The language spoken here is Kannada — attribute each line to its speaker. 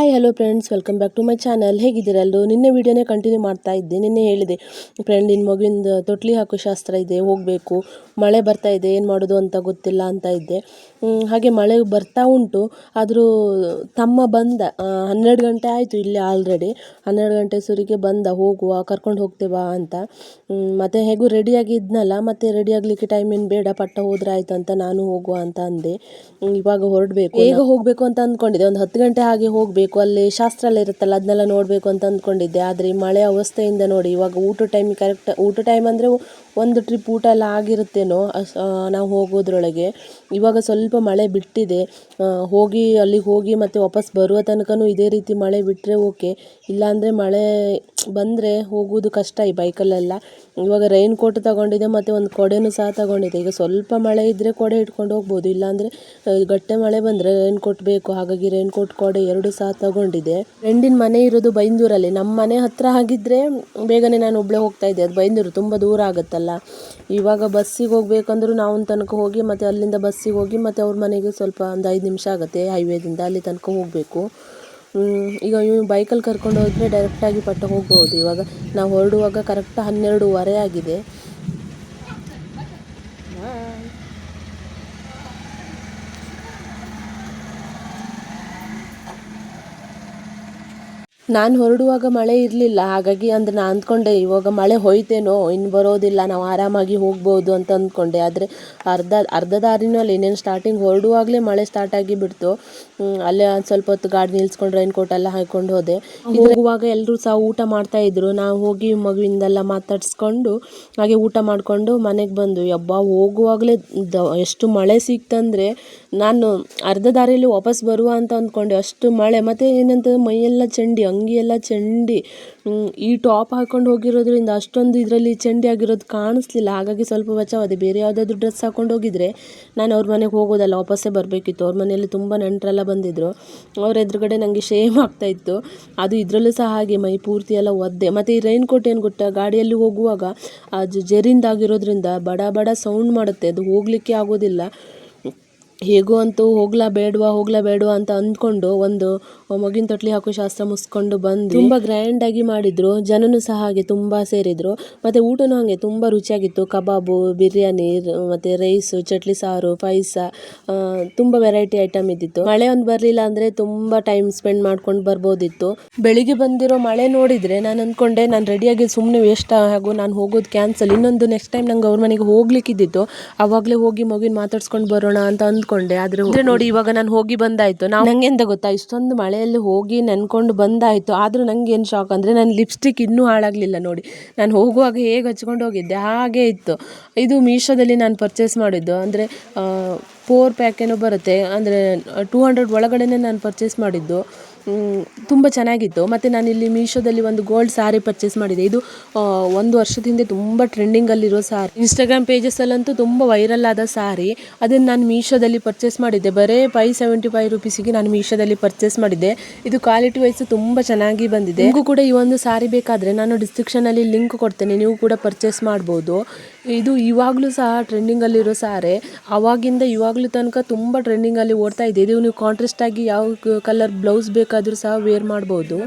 Speaker 1: Hi hello friends, welcome back to my channel. ಹೇಗಿದ್ದೀರಾ ಎಲ್ಲರೂ? ನಿನ್ನೆ ವಿಡಿಯೋನೇ ಕಂಟಿನ್ಯೂ ಮಾಡ್ತಾ ಇದ್ದೆ. ನಿನ್ನೆ ಹೇಳಿದೆ ಫ್ರೆಂಡ್ ನಿನ್ನ ಮಗುವಿಂದ ತೊಟ್ಲಿ ಹಾಕೋ ಶಾಸ್ತ್ರ ಇದೆ, ಹೋಗಬೇಕು, ಮಳೆ ಬರ್ತಾ ಇದೆ, ಏನು ಮಾಡೋದು ಅಂತ ಗೊತ್ತಿಲ್ಲ ಅಂತ ಇದ್ದೆ. ಹಾಗೆ ಮಳೆ ಬರ್ತಾ ಉಂಟು. ಆದರೂ ತಮ್ಮ ಬಂದ 12 ಗಂಟೆ ಆಯಿತು ಇಲ್ಲಿ ಆಲ್ರೆಡಿ. 12 ಗಂಟೆ ಸುರಿಗೆ ಬಂದ, ಹೋಗುವ ಕರ್ಕೊಂಡು ಹೋಗ್ತೇವಾ ಅಂತ. ಮತ್ತು ಹೇಗೂ ರೆಡಿಯಾಗಿ ಇದ್ನಲ್ಲ, ಮತ್ತು ರೆಡಿ ಆಗಲಿಕ್ಕೆ ಟೈಮ್ ಏನು ಬೇಡ, ಪಟ್ಟ ಹೋದ್ರೆ ಆಯ್ತು ಅಂತ ನಾನು ಹೋಗುವ ಅಂತ ಅಂದೆ. ಇವಾಗ ಹೊರಡಬೇಕು, ಈಗ ಹೋಗಬೇಕು ಅಂತ ಅಂದ್ಕೊಂಡಿದ್ದೆ. ಒಂದು 10 ಗಂಟೆ ಹಾಗೆ ಹೋಗಬೇಕು, ಅಲ್ಲಿ ಶಾಸ್ತ್ರ ಎಲ್ಲ ಇರುತ್ತಲ್ಲ ಅದನ್ನೆಲ್ಲ ನೋಡಬೇಕು ಅಂತ ಅಂದ್ಕೊಂಡಿದ್ದೆ. ಆದರೆ ಈ ಮಳೆ ಅವಸ್ಥೆಯಿಂದ ನೋಡಿ, ಇವಾಗ ಊಟ ಟೈಮ್ ಕರೆಕ್ಟ್, ಊಟ ಟೈಮ್ ಅಂದರೆ ಒಂದು ಟ್ರಿಪ್ ಊಟ ಎಲ್ಲ ಆಗಿರುತ್ತೇನೋ ನಾವು ಹೋಗೋದ್ರೊಳಗೆ. ಇವಾಗ ಸ್ವಲ್ಪ ಮಳೆ ಬಿಟ್ಟಿದೆ. ಅಲ್ಲಿಗೆ ಹೋಗಿ ಮತ್ತು ವಾಪಸ್ ಬರುವ ತನಕನೂ ಇದೇ ರೀತಿ ಮಳೆ ಬಿಟ್ಟರೆ ಓಕೆ, ಇಲ್ಲಾಂದರೆ ಮಳೆ ಬಂದರೆ ಹೋಗೋದು ಕಷ್ಟ ಈ ಬೈಕಲ್ಲೆಲ್ಲ. ಇವಾಗ ರೈನ್ ಕೋಟ್ ತಗೊಂಡಿದ್ದೆ ಮತ್ತು ಒಂದು ಕೊಡೆನೂ ಸಹ ತಗೊಂಡಿದ್ದೆ. ಈಗ ಸ್ವಲ್ಪ ಮಳೆ ಇದ್ದರೆ ಕೊಡೆ ಇಟ್ಕೊಂಡು ಹೋಗ್ಬೋದು, ಇಲ್ಲಾಂದರೆ ಗಟ್ಟೆ ಮಳೆ ಬಂದರೆ ರೈನ್ ಕೋಟ್ ಬೇಕು. ಹಾಗಾಗಿ ರೈನ್ ಕೋಟ್ ಕೊಡೆ ಎರಡು ಸಹ ತಗೊಂಡಿದ್ದೆ. ಫ್ರೆಂಡಿನ ಮನೆ ಇರೋದು ಬೈಂದೂರಲ್ಲಿ. ನಮ್ಮ ಮನೆ ಹತ್ತಿರ ಆಗಿದ್ದರೆ ಬೇಗನೆ ನಾನು ಒಬ್ಬಳೇ ಹೋಗ್ತಾ ಇದ್ದೆ. ಅದು ಬೈಂದೂರು ತುಂಬ ದೂರ ಆಗುತ್ತಲ್ಲ. ಇವಾಗ ಬಸ್ಸಿಗೆ ಹೋಗ್ಬೇಕಂದ್ರೂ ನಾವು ತನಕ ಹೋಗಿ ಮತ್ತು ಅಲ್ಲಿಂದ ಬಸ್ಸಿಗೆ ಹೋಗಿ ಮತ್ತು ಅವ್ರ ಮನೆಗೆ ಸ್ವಲ್ಪ ಒಂದು 5 ನಿಮಿಷ ಆಗುತ್ತೆ ಹೈವೇದಿಂದ, ಅಲ್ಲಿ ತನಕ ಹೋಗಬೇಕು. ಈಗ ಬೈಕಲ್ಲಿ ಕರ್ಕೊಂಡು ಹೋದರೆ ಡೈರೆಕ್ಟಾಗಿ ಪಟ್ಟ ಹೋಗ್ಬೋದು. ಇವಾಗ ನಾವು ಹೊರಡುವಾಗ ಕರೆಕ್ಟ್ 12:15 ಆಗಿದೆ. ನಾನು ಹೊರಡುವಾಗ ಮಳೆ ಇರಲಿಲ್ಲ. ಹಾಗಾಗಿ ಅಂದರೆ ನಾನು ಅಂದ್ಕೊಂಡೆ ಇವಾಗ ಮಳೆ ಹೋಯ್ತೇನೋ, ಇನ್ನು ಬರೋದಿಲ್ಲ, ನಾವು ಆರಾಮಾಗಿ ಹೋಗ್ಬೋದು ಅಂತ ಅಂದ್ಕೊಂಡೆ. ಆದರೆ ಅರ್ಧ ದಾರಿನಲ್ಲಿ ಇನ್ನೇನು ಸ್ಟಾರ್ಟಿಂಗ್ ಹೊರಡುವಾಗಲೇ ಮಳೆ ಸ್ಟಾರ್ಟ್ ಆಗಿಬಿಡ್ತು. ಅಲ್ಲೇ ಸ್ವಲ್ಪ ಹೊತ್ತು ಗಾಡಿ ನಿಲ್ಸ್ಕೊಂಡು ರೈನ್ ಕೋಟ್ ಎಲ್ಲ ಹಾಕ್ಕೊಂಡು ಹೋದೆ. ಹೋಗುವಾಗ ಎಲ್ಲರೂ ಸಹ ಊಟ ಮಾಡ್ತಾಯಿದ್ರು. ನಾವು ಹೋಗಿ ಮಗುವಿಂದೆಲ್ಲ ಮಾತಾಡಿಸ್ಕೊಂಡು ಹಾಗೆ ಊಟ ಮಾಡಿಕೊಂಡು ಮನೆಗೆ ಬಂದು. ಹೋಗುವಾಗಲೇ ಎಷ್ಟು ಮಳೆ ಸಿಕ್ತಂದರೆ ನಾನು ಅರ್ಧ ದಾರಿಯಲ್ಲಿ ವಾಪಸ್ ಬರುವ ಅಂತ ಅಂದ್ಕೊಂಡೆ, ಅಷ್ಟು ಮಳೆ. ಮತ್ತು ಏನಂತ ಮೈಯೆಲ್ಲ ಚಂಡಿ, ಅಂಗಿ ಎಲ್ಲ ಚಂಡಿ. ಈ ಟಾಪ್ ಹಾಕ್ಕೊಂಡು ಹೋಗಿರೋದ್ರಿಂದ ಅಷ್ಟೊಂದು ಇದರಲ್ಲಿ ಚಂಡಿ ಆಗಿರೋದು ಕಾಣಿಸ್ಲಿಲ್ಲ. ಹಾಗಾಗಿ ಸ್ವಲ್ಪ ಬಚಾವಾದೆ. ಬೇರೆ ಯಾವುದಾದ್ರೂ ಡ್ರೆಸ್ ಹಾಕ್ಕೊಂಡು ಹೋಗಿದ್ರೆ ನಾನು ಅವ್ರ ಮನೆಗೆ ಹೋಗೋದಲ್ಲ, ವಾಪಸ್ಸೇ ಬರಬೇಕಿತ್ತು. ಅವ್ರ ಮನೆಯಲ್ಲಿ ತುಂಬ ನೆಂಟರೆಲ್ಲ ಬಂದಿದ್ದರು. ಅವ್ರ ಎದುರುಗಡೆ ನನಗೆ ಶೇಮ್ ಆಗ್ತಾಯಿತ್ತು. ಅದು ಇದರಲ್ಲೂ ಸಹ ಹಾಗೆ ಮೈ ಪೂರ್ತಿ ಎಲ್ಲ ಒದ್ದೆ. ಮತ್ತು ಈ ರೈನ್ ಕೋಟ್ ಏನು ಗೊತ್ತಾ, ಗಾಡಿಯಲ್ಲಿ ಹೋಗುವಾಗ ಅದು ಜರಿಂದಾಗಿರೋದ್ರಿಂದ ಬಡ ಬಡ ಸೌಂಡ್ ಮಾಡುತ್ತೆ, ಅದು ಹೋಗಲಿಕ್ಕೆ ಆಗೋದಿಲ್ಲ. ಹೇಗೋ ಅಂತೂ ಹೋಗ್ಲಾ ಬೇಡವಾ ಅಂತ ಅಂದ್ಕೊಂಡು ಒಂದು ಮಗಿನ ತೊಟ್ಲಿ ಹಾಕೋ ಶಾಸ್ತ್ರ ಮುಗಿಸ್ಕೊಂಡು ಬಂದು ತುಂಬ ಗ್ರ್ಯಾಂಡಾಗಿ ಮಾಡಿದರು. ಜನನೂ ಸಹ ಹಾಗೆ ತುಂಬ ಸೇರಿದರು. ಮತ್ತು ಊಟನೂ ಹಾಗೆ ತುಂಬ ರುಚಿಯಾಗಿತ್ತು. ಕಬಾಬು, ಬಿರಿಯಾನಿ, ಮತ್ತು ರೈಸು, ಚಟ್ಲಿ ಸಾರು, ಪಾಯಸ, ತುಂಬ ವೆರೈಟಿ ಐಟಮ್ ಇದ್ದಿತ್ತು. ಮಳೆ ಒಂದು ಬರಲಿಲ್ಲ ಅಂದರೆ ತುಂಬ ಟೈಮ್ ಸ್ಪೆಂಡ್ ಮಾಡ್ಕೊಂಡು ಬರ್ಬೋದಿತ್ತು. ಬೆಳಿಗ್ಗೆ ಬಂದಿರೋ ಮಳೆ ನೋಡಿದರೆ ನಾನು ಅಂದ್ಕೊಂಡೆ ನಾನು ರೆಡಿಯಾಗಿ ಸುಮ್ಮನೆ ವೇಸ್ಟ್, ಹಾಗೂ ನಾನು ಹೋಗೋದು ಕ್ಯಾನ್ಸಲ್. ಇನ್ನೊಂದು ನೆಕ್ಸ್ಟ್ ಟೈಮ್ ನಂಗೆ ಅವ್ರ ಮನೆಗೆ ಹೋಗ್ಲಿಕ್ಕಿದ್ದಿತ್ತು, ಆವಾಗಲೇ ಹೋಗಿ ಮಗುವಿನ ಮಾತಾಡ್ಸ್ಕೊಂಡು ಬರೋಣ ಅಂತ ಅಂದ್ಕೊಂಡೆ. ಆದರೆ ನೋಡಿ ಇವಾಗ ನಾನು ಹೋಗಿ ಬಂದಾಯಿತು. ನಂಗೆ ಎಂತ ಗೊತ್ತಾ, ಇಷ್ಟೊಂದು ಮಳೆಯಲ್ಲಿ ಹೋಗಿ ನೆನ್ಕೊಂಡು ಬಂದಾಯಿತು. ಆದರೂ ನಂಗೆ ಏನು ಶಾಕ್ ಅಂದರೆ ನನ್ನ ಲಿಪ್ಸ್ಟಿಕ್ ಇನ್ನೂ ಹಾಳಾಗಲಿಲ್ಲ ನೋಡಿ. ನಾನು ಹೋಗುವಾಗ ಹೇಗೆ ಹಚ್ಕೊಂಡು ಹೋಗಿದ್ದೆ ಹಾಗೇ ಇತ್ತು. ಇದು ಮೀಶೋದಲ್ಲಿ ನಾನು ಪರ್ಚೇಸ್ ಮಾಡಿದ್ದು. ಅಂದರೆ 4 ಪ್ಯಾಕ್ ಏನೋ ಬರುತ್ತೆ, ಅಂದರೆ 200 ಒಳಗಡೆನೇ ನಾನು ಪರ್ಚೇಸ್ ಮಾಡಿದ್ದು. ತುಂಬ ಚೆನ್ನಾಗಿತ್ತು. ಮತ್ತು ನಾನಿಲ್ಲಿ ಮೀಶೋದಲ್ಲಿ ಒಂದು ಗೋಲ್ಡ್ ಸಾರಿ ಪರ್ಚೇಸ್ ಮಾಡಿದೆ. ಇದು 1 ವರ್ಷದ ಹಿಂದೆ ತುಂಬ ಟ್ರೆಂಡಿಂಗಲ್ಲಿರೋ ಸಾರಿ. ಇನ್ಸ್ಟಾಗ್ರಾಮ್ ಪೇಜಸ್ಸಲ್ಲಂತೂ ತುಂಬ ವೈರಲ್ ಆದ ಸಾರಿ. ಅದನ್ನು ನಾನು ಮೀಶೋದಲ್ಲಿ ಪರ್ಚೇಸ್ ಮಾಡಿದ್ದೆ. ಬರೀ 575 ರುಪೀಸಿಗೆ ನಾನು ಮೀಶೋದಲ್ಲಿ ಪರ್ಚೇಸ್ ಮಾಡಿದ್ದೆ. ಇದು ಕ್ವಾಲಿಟಿ ವೈಸ್ ತುಂಬ ಚೆನ್ನಾಗಿ ಬಂದಿದೆ. ನಿಮಗೂ ಕೂಡ ಈ ಒಂದು ಸಾರಿ ಬೇಕಾದರೆ ನಾನು ಡಿಸ್ಕ್ರಿಪ್ಷನಲ್ಲಿ ಲಿಂಕ್ ಕೊಡ್ತೇನೆ, ನೀವು ಕೂಡ ಪರ್ಚೇಸ್ ಮಾಡ್ಬೋದು. ಇದು ಇವಾಗಲೂ ಸಹ ಟ್ರೆಂಡಿಂಗಲ್ಲಿರೋ ಸಾರಿ. ಆವಾಗಿಂದ ಇವಾಗಲೂ ತನಕ ತುಂಬ ಟ್ರೆಂಡಿಂಗಲ್ಲಿ ಓಡ್ತಾ ಇದೆ. ಇದು ನೀವು ಕಾಂಟ್ರಾಸ್ಟ್ ಆಗಿ ಯಾವ ಕಲರ್ ಬ್ಲೌಸ್ ಬೇಕಾದರೂ ಸಹ ವೇರ್ ಮಾಡ್ಬೋದು.